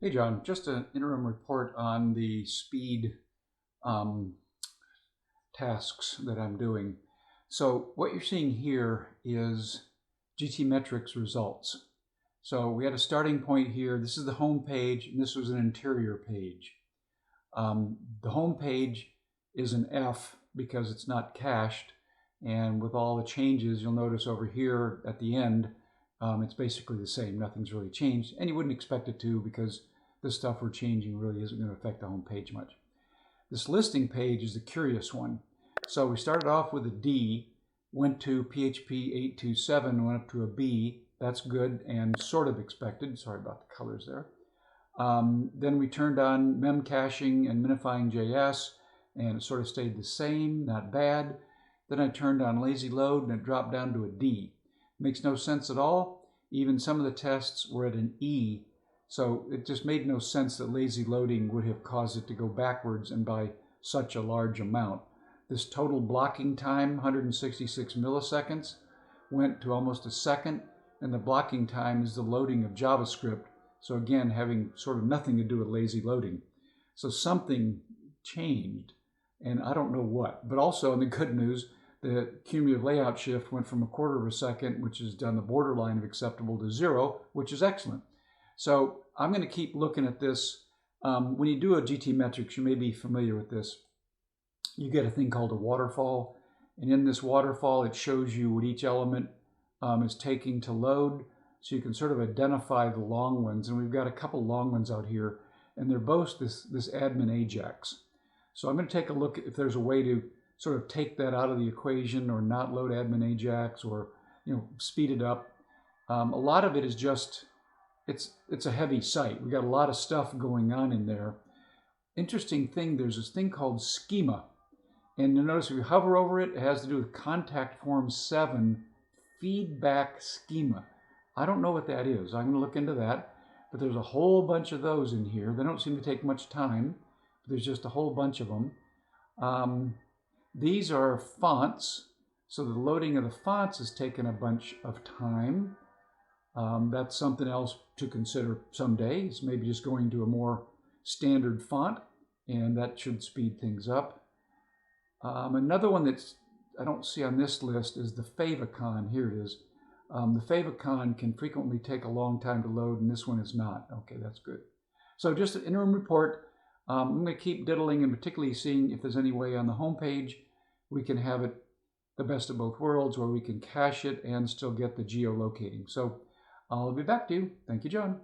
Hey John, just an interim report on the speed tasks that I'm doing. So what you're seeing here is GTmetrix results. So we had a starting point here. This is the home page, and this was an interior page. The home page is an F because it's not cached, and with all the changes, you'll notice over here at the end, it's basically the same. Nothing's really changed, and you wouldn't expect it to because this stuff we're changing really isn't going to affect the home page much. This listing page is the curious one. So we started off with a D, went to PHP 827, went up to a B. That's good and sort of expected. Sorry about the colors there. Then we turned on mem caching and minifying JS, and it sort of stayed the same, not bad. Then I turned on lazy load, and it dropped down to a D. Makes no sense at all. Even some of the tests were at an E. So it just made no sense that lazy loading would have caused it to go backwards and by such a large amount. This total blocking time, 166 milliseconds, went to almost a second, and the blocking time is the loading of JavaScript. So again, having sort of nothing to do with lazy loading. So something changed, and I don't know what. But also in the good news, the cumulative layout shift went from 1/4 of a second, which is on the borderline of acceptable, to 0, which is excellent. So I'm going to keep looking at this. When you do a GTmetrix, you may be familiar with this. You get a thing called a waterfall. And in this waterfall, it shows you what each element is taking to load. So you can sort of identify the long ones. And we've got a couple long ones out here. And they're both this admin Ajax. So I'm going to take a look if there's a way to sort of take that out of the equation or not load admin Ajax or speed it up. A lot of it is just... It's a heavy site. We got a lot of stuff going on in there. Interesting thing, there's this thing called schema. And you'll notice if you hover over it, it has to do with contact form 7 feedback schema. I don't know what that is. I'm going to look into that. But there's a whole bunch of those in here. They don't seem to take much time. But there's just a whole bunch of them. These are fonts. So the loading of the fonts has taken a bunch of time. That's something else to consider someday. It's maybe just going to a more standard font, and that should speed things up. Another one that's I don't see on this list is the favicon. Here it is. The favicon can frequently take a long time to load, and this one is not. Okay, that's good. So just an interim report. I'm going to keep diddling and particularly seeing if there's any way on the home page we can have it the best of both worlds, where we can cache it and still get the geolocating. So I'll be back to you. Thank you, John.